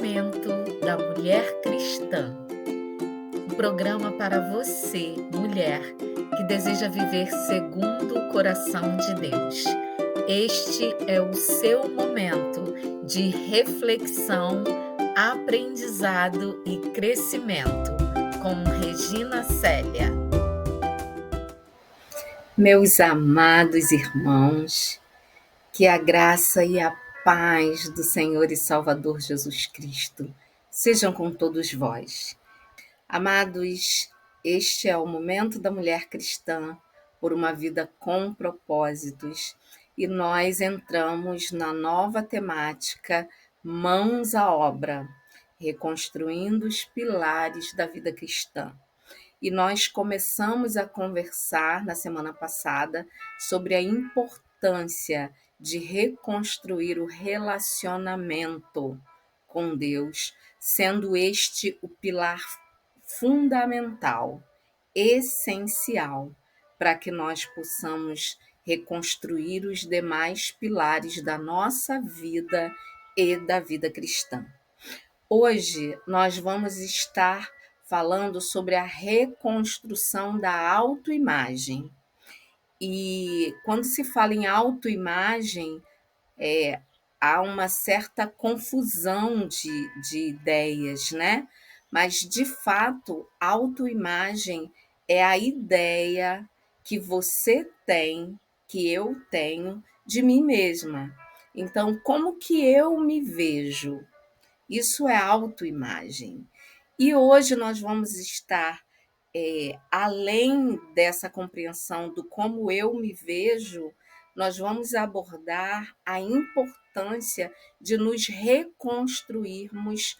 Momento da Mulher Cristã, um programa para você, mulher, que deseja viver segundo o coração de Deus. Este é o seu momento de reflexão, aprendizado e crescimento, com Regina Célia. Meus amados irmãos, que a graça e a paz do Senhor e Salvador Jesus Cristo sejam com todos vós. Amados, este é o momento da mulher cristã por uma vida com propósitos e nós entramos na nova temática Mãos à Obra, reconstruindo os pilares da vida cristã. E nós começamos a conversar na semana passada sobre a importância de reconstruir o relacionamento com Deus, sendo este o pilar fundamental, essencial, para que nós possamos reconstruir os demais pilares da nossa vida e da vida cristã. Hoje nós vamos estar falando sobre a reconstrução da autoimagem. E quando se fala em autoimagem, há uma certa confusão de ideias, né? Mas, de fato, autoimagem é a ideia que você tem, que eu tenho, de mim mesma. Então, como que eu me vejo? Isso é autoimagem. E hoje nós vamos estar, além dessa compreensão do como eu me vejo, nós vamos abordar a importância de nos reconstruirmos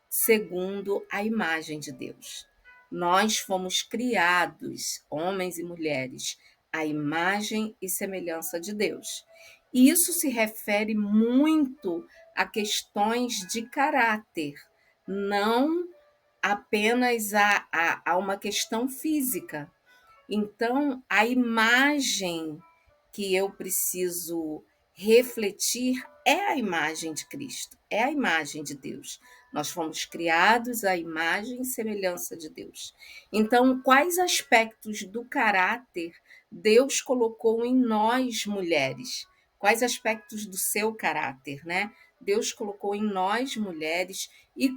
segundo a imagem de Deus. Nós fomos criados, homens e mulheres, à imagem e semelhança de Deus. E isso se refere muito a questões de caráter, não apenas a uma questão física. Então, a imagem que eu preciso refletir é a imagem de Cristo, é a imagem de Deus. Nós fomos criados à imagem e semelhança de Deus. Então, quais aspectos do caráter Deus colocou em nós, mulheres? Quais aspectos do seu caráter, né? Deus colocou em nós, mulheres, e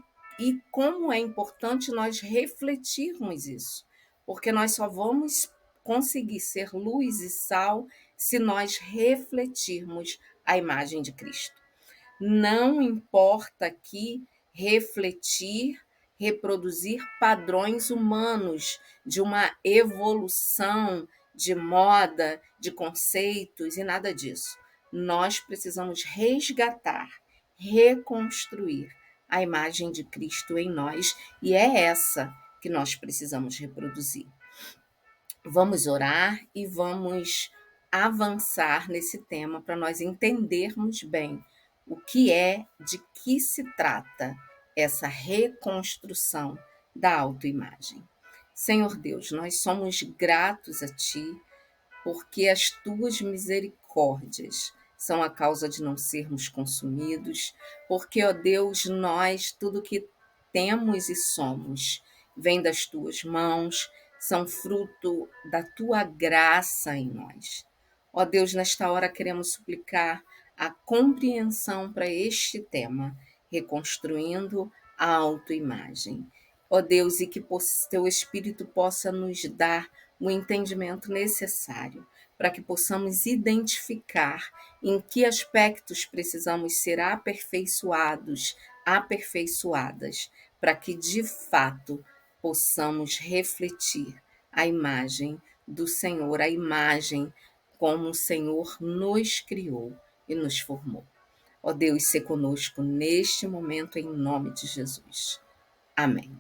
como é importante nós refletirmos isso, porque nós só vamos conseguir ser luz e sal se nós refletirmos a imagem de Cristo. Não importa aqui refletir, reproduzir padrões humanos de uma evolução de moda, de conceitos e nada disso. Nós precisamos resgatar, reconstruir a imagem de Cristo em nós, e é essa que nós precisamos reproduzir. Vamos orar e vamos avançar nesse tema para nós entendermos bem o que é, de que se trata essa reconstrução da autoimagem. Senhor Deus, nós somos gratos a Ti porque as Tuas misericórdias são a causa de não sermos consumidos, porque, ó Deus, nós, tudo que temos e somos, vem das Tuas mãos, são fruto da Tua graça em nós. Ó Deus, nesta hora queremos suplicar a compreensão para este tema, reconstruindo a autoimagem. Ó Deus, e que Teu Espírito possa nos dar o entendimento necessário para que possamos identificar em que aspectos precisamos ser aperfeiçoados, aperfeiçoadas, para que de fato possamos refletir a imagem do Senhor, a imagem como o Senhor nos criou e nos formou. Ó Deus, se conosco neste momento, em nome de Jesus. Amém.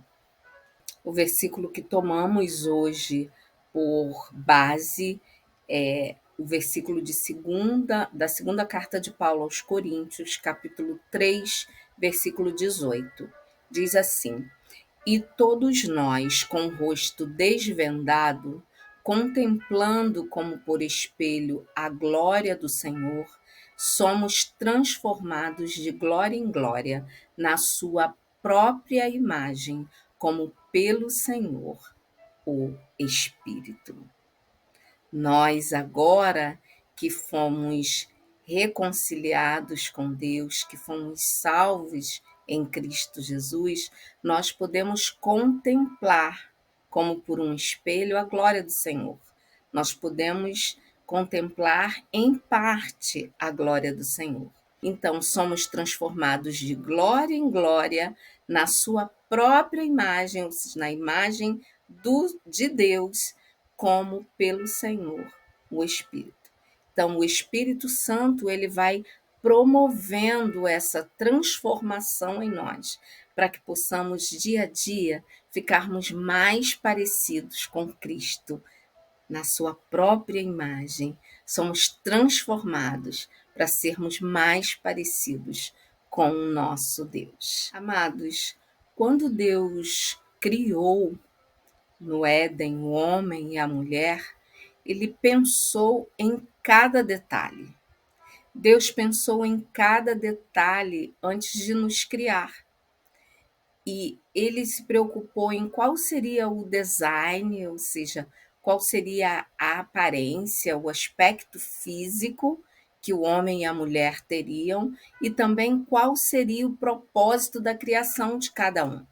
O versículo que tomamos hoje por base é o versículo da segunda carta de Paulo aos Coríntios, capítulo 3, versículo 18. Diz assim: E todos nós, com o rosto desvendado, contemplando como por espelho a glória do Senhor, somos transformados de glória em glória na sua própria imagem, como pelo Senhor, o Espírito. Nós, agora que fomos reconciliados com Deus, que fomos salvos em Cristo Jesus, nós podemos contemplar, como por um espelho, a glória do Senhor. Nós podemos contemplar em parte a glória do Senhor. Então, somos transformados de glória em glória na sua própria imagem, ou seja, na imagem de Deus, como pelo Senhor, o Espírito. Então, o Espírito Santo, ele vai promovendo essa transformação em nós, para que possamos dia a dia ficarmos mais parecidos com Cristo, na sua própria imagem. Somos transformados para sermos mais parecidos com o nosso Deus. Amados, quando Deus criou no Éden o homem e a mulher, ele pensou em cada detalhe. Deus pensou em cada detalhe antes de nos criar. E ele se preocupou em qual seria o design, ou seja, qual seria a aparência, o aspecto físico que o homem e a mulher teriam, e também qual seria o propósito da criação de cada um.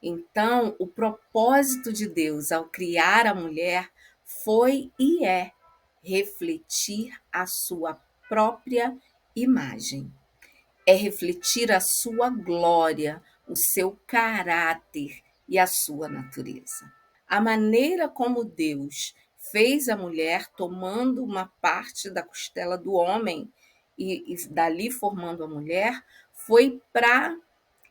Então, o propósito de Deus ao criar a mulher foi e é refletir a sua própria imagem. É refletir a sua glória, o seu caráter e a sua natureza. A maneira como Deus fez a mulher, tomando uma parte da costela do homem e dali formando a mulher, foi para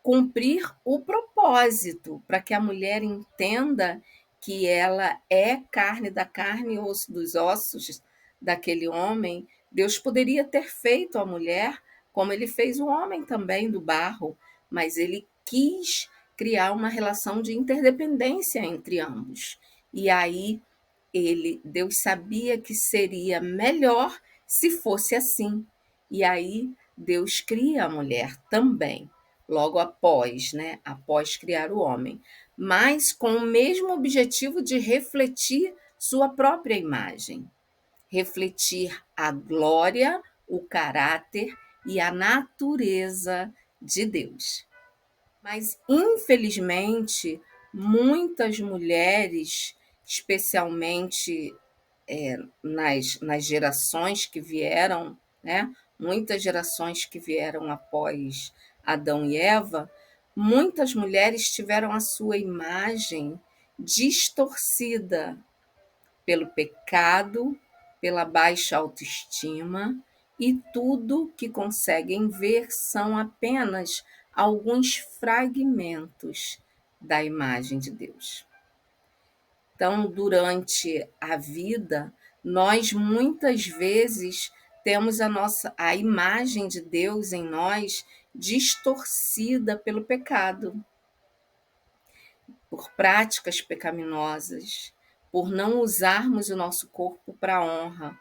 cumprir o propósito, para que a mulher entenda que ela é carne da carne e osso dos ossos daquele homem. Deus poderia ter feito a mulher como ele fez o homem também do barro, mas ele quis criar uma relação de interdependência entre ambos. E aí Deus sabia que seria melhor se fosse assim. E aí Deus cria a mulher também, logo após, né? Após criar o homem, mas com o mesmo objetivo de refletir sua própria imagem, refletir a glória, o caráter e a natureza de Deus. Mas, infelizmente, muitas mulheres, especialmente nas gerações que vieram, né? Muitas gerações que vieram após Adão e Eva, muitas mulheres tiveram a sua imagem distorcida pelo pecado, pela baixa autoestima, e tudo que conseguem ver são apenas alguns fragmentos da imagem de Deus. Então, durante a vida, nós muitas vezes temos a imagem de Deus em nós distorcida pelo pecado, por práticas pecaminosas, por não usarmos o nosso corpo para a honra.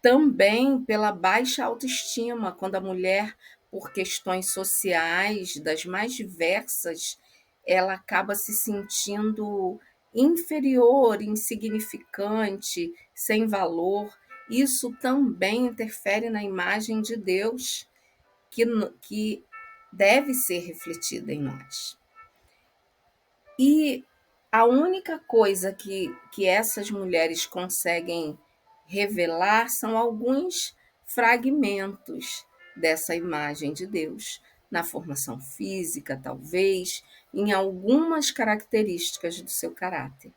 Também pela baixa autoestima, quando a mulher, por questões sociais das mais diversas, ela acaba se sentindo inferior, insignificante, sem valor. Isso também interfere na imagem de Deus, que deve ser refletida em nós. E a única coisa que essas mulheres conseguem revelar são alguns fragmentos dessa imagem de Deus, na formação física, talvez, em algumas características do seu caráter.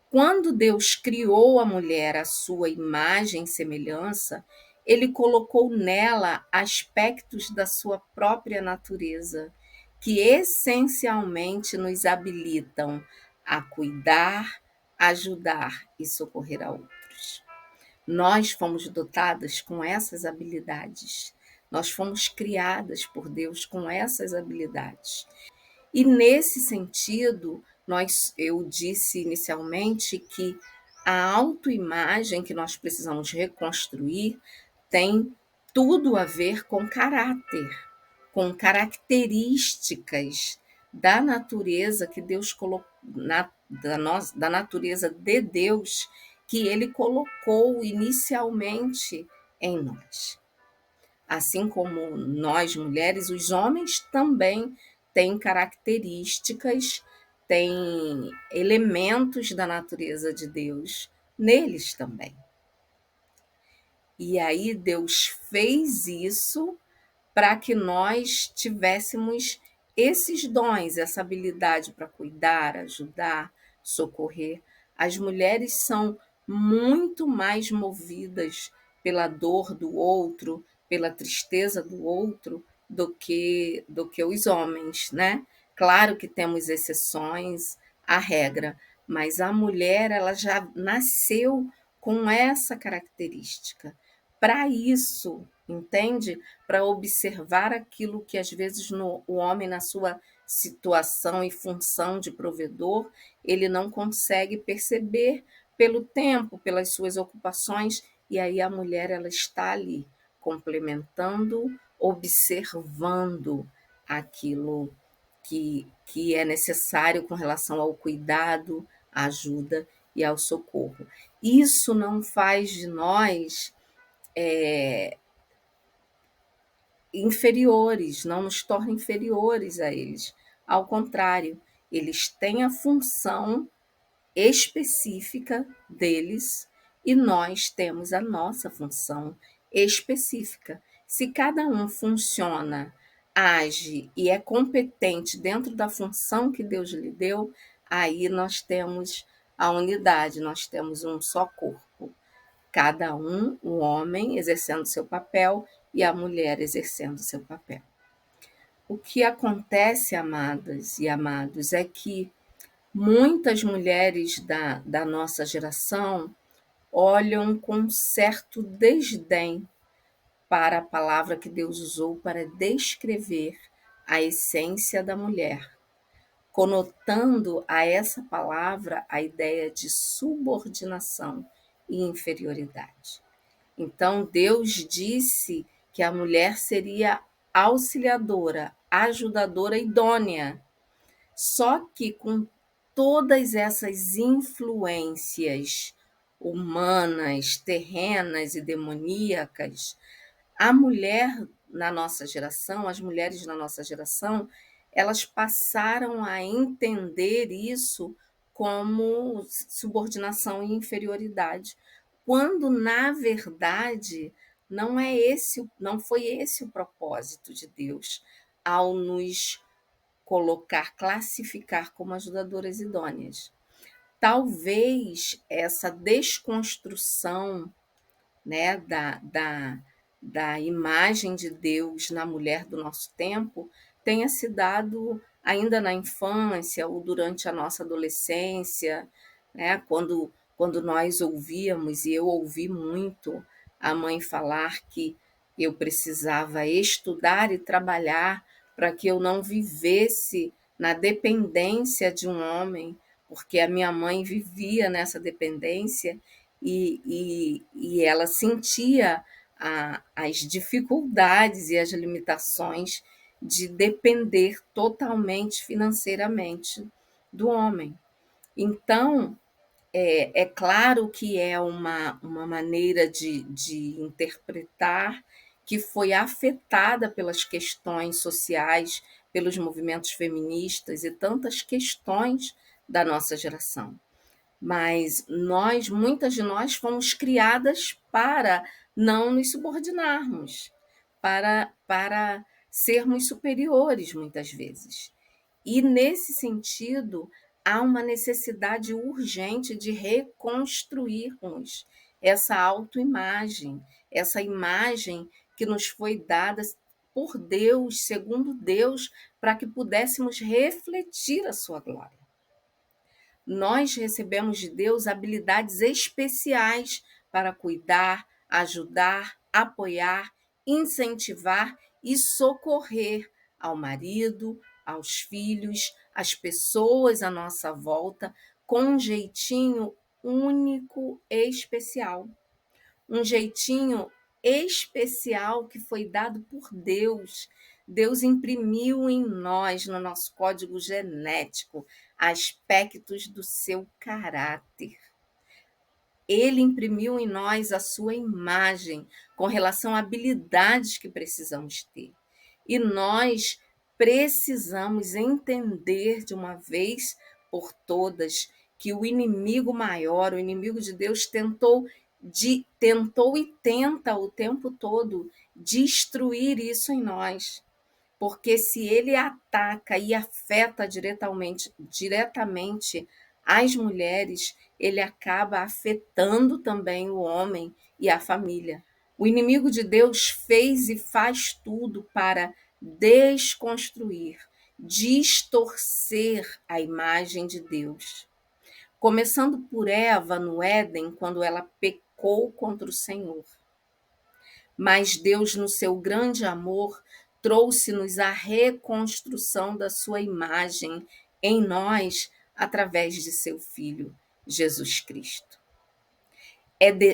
Quando Deus criou a mulher à sua imagem e semelhança, ele colocou nela aspectos da sua própria natureza, que essencialmente nos habilitam a cuidar, ajudar e socorrer a outros. Nós fomos dotadas com essas habilidades. Nós fomos criadas por Deus com essas habilidades. E nesse sentido, eu disse inicialmente que A autoimagem que nós precisamos reconstruir tem tudo a ver com caráter, com características da natureza que Deus colocou, da natureza de Deus que Ele colocou inicialmente em nós. Assim como nós mulheres, os homens também têm características, têm elementos da natureza de Deus neles também. E aí Deus fez isso para que nós tivéssemos esses dons, essa habilidade para cuidar, ajudar, socorrer. As mulheres são muito mais movidas pela dor do outro, pela tristeza do outro, do que os homens, né? Claro que temos exceções à regra, mas a mulher ela já nasceu com essa característica. Para isso, entende? Para observar aquilo que às vezes o homem, na sua situação e função de provedor, ele não consegue perceber pelo tempo, pelas suas ocupações, e aí a mulher ela está ali, complementando, observando aquilo que é necessário com relação ao cuidado, à ajuda e ao socorro. Isso não faz de nós inferiores, não nos torna inferiores a eles. Ao contrário, eles têm a função específica deles e nós temos a nossa função específica. Se cada um funciona, age e é competente dentro da função que Deus lhe deu, aí nós temos a unidade, nós temos um só corpo. Cada um, o homem exercendo seu papel e a mulher exercendo seu papel. O que acontece, amadas e amados, é que muitas mulheres da nossa geração olham com certo desdém para a palavra que Deus usou para descrever a essência da mulher, conotando a essa palavra a ideia de subordinação e inferioridade. Então, Deus disse que a mulher seria auxiliadora, ajudadora idônea. Só que com todas essas influências humanas, terrenas e demoníacas, a mulher na nossa geração, as mulheres na nossa geração, elas passaram a entender isso como subordinação e inferioridade, quando na verdade não foi esse o propósito de Deus ao nos colocar, classificar como ajudadoras idôneas. Talvez essa desconstrução, né, da imagem de Deus na mulher do nosso tempo tenha se dado ainda na infância ou durante a nossa adolescência, né, quando nós ouvíamos, e eu ouvi muito a mãe falar que eu precisava estudar e trabalhar para que eu não vivesse na dependência de um homem, porque a minha mãe vivia nessa dependência e ela sentia as dificuldades e as limitações de depender totalmente financeiramente do homem. Então, é claro que é uma maneira de interpretar que foi afetada pelas questões sociais, pelos movimentos feministas e tantas questões da nossa geração. Mas muitas de nós fomos criadas para não nos subordinarmos, para sermos superiores muitas vezes. E nesse sentido, há uma necessidade urgente de reconstruirmos essa autoimagem, essa imagem que nos foi dada por Deus, segundo Deus, para que pudéssemos refletir a sua glória. Nós recebemos de Deus habilidades especiais para cuidar, ajudar, apoiar, incentivar e socorrer ao marido, aos filhos, às pessoas à nossa volta, com um jeitinho único e especial, um jeitinho especial que foi dado por Deus. Deus imprimiu em nós, no nosso código genético, aspectos do seu caráter. Ele imprimiu em nós a sua imagem com relação a habilidades que precisamos ter. E nós precisamos entender de uma vez por todas que o inimigo maior, o inimigo de Deus, tentou e tenta o tempo todo destruir isso em nós. Porque se ele ataca e afeta diretamente as mulheres, ele acaba afetando também o homem e a família. O inimigo de Deus fez e faz tudo para desconstruir, distorcer a imagem de Deus. Começando por Eva no Éden, quando ela pecou contra o Senhor. Mas Deus, no seu grande amor, trouxe-nos a reconstrução da sua imagem em nós através de seu Filho, Jesus Cristo.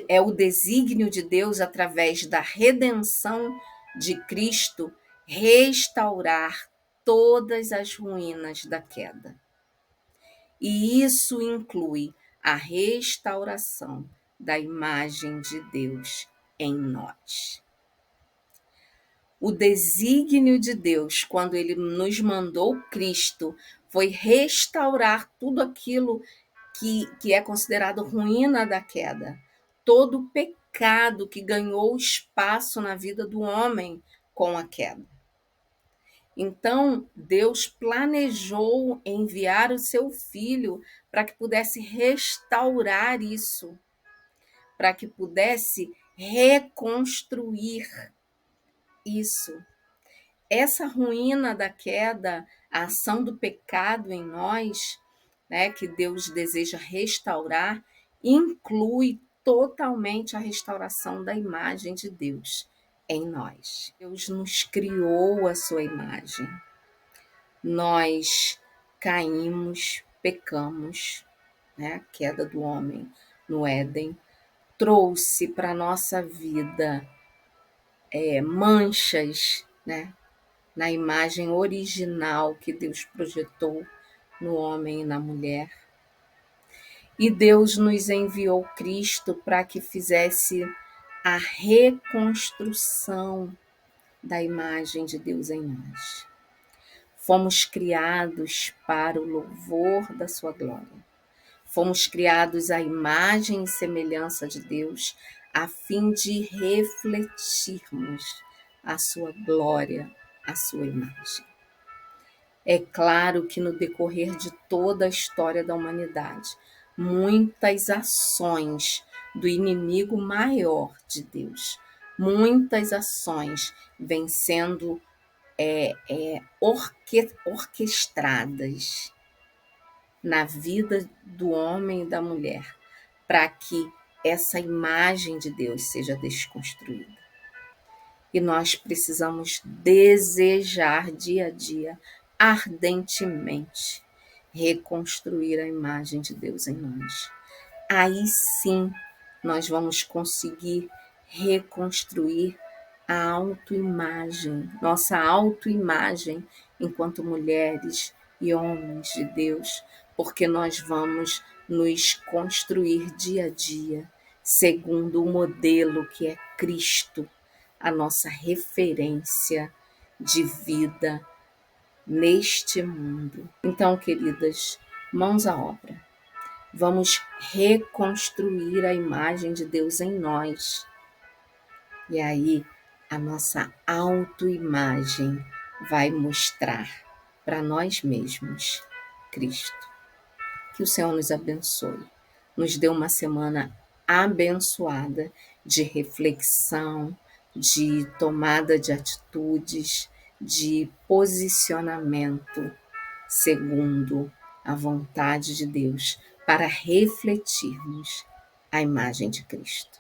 É o desígnio de Deus, através da redenção de Cristo, restaurar todas as ruínas da queda. E isso inclui a restauração da imagem de Deus em nós. O desígnio de Deus, quando ele nos mandou Cristo, foi restaurar tudo aquilo que é considerado ruína da queda. Todo o pecado que ganhou espaço na vida do homem com a queda. Então, Deus planejou enviar o seu Filho para que pudesse restaurar isso, para que pudesse reconstruir isso. Essa ruína da queda, a ação do pecado em nós, né, que Deus deseja restaurar, inclui totalmente a restauração da imagem de Deus em nós. Deus nos criou a sua imagem. Nós caímos, pecamos, né? A queda do homem no Éden trouxe para a nossa vida manchas, né? Na imagem original que Deus projetou no homem e na mulher. E Deus nos enviou Cristo para que fizesse a reconstrução da imagem de Deus em nós. Fomos criados para o louvor da sua glória. Fomos criados à imagem e semelhança de Deus, a fim de refletirmos a sua glória, a sua imagem. É claro que no decorrer de toda a história da humanidade, muitas ações do inimigo maior de Deus, muitas ações vêm sendo orquestradas na vida do homem e da mulher, para que essa imagem de Deus seja desconstruída. E nós precisamos desejar dia a dia, ardentemente, reconstruir a imagem de Deus em nós. Aí sim nós vamos conseguir reconstruir a autoimagem, nossa autoimagem enquanto mulheres e homens de Deus, porque nós vamos nos construir dia a dia segundo o modelo que é Cristo, a nossa referência de vida neste mundo. Então, queridas, mãos à obra. Vamos reconstruir a imagem de Deus em nós. E aí, a nossa autoimagem vai mostrar para nós mesmos Cristo. Que o Senhor nos abençoe. Nos dê uma semana abençoada de reflexão, de tomada de atitudes, de posicionamento segundo a vontade de Deus, para refletirmos a imagem de Cristo.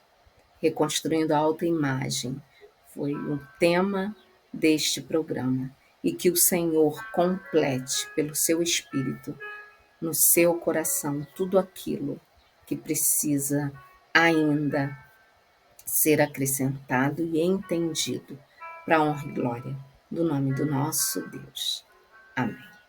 Reconstruindo a autoimagem foi o tema deste programa, e que o Senhor complete pelo seu Espírito no seu coração tudo aquilo que precisa ainda ser acrescentado e entendido para a honra e glória do nome do nosso Deus. Amém.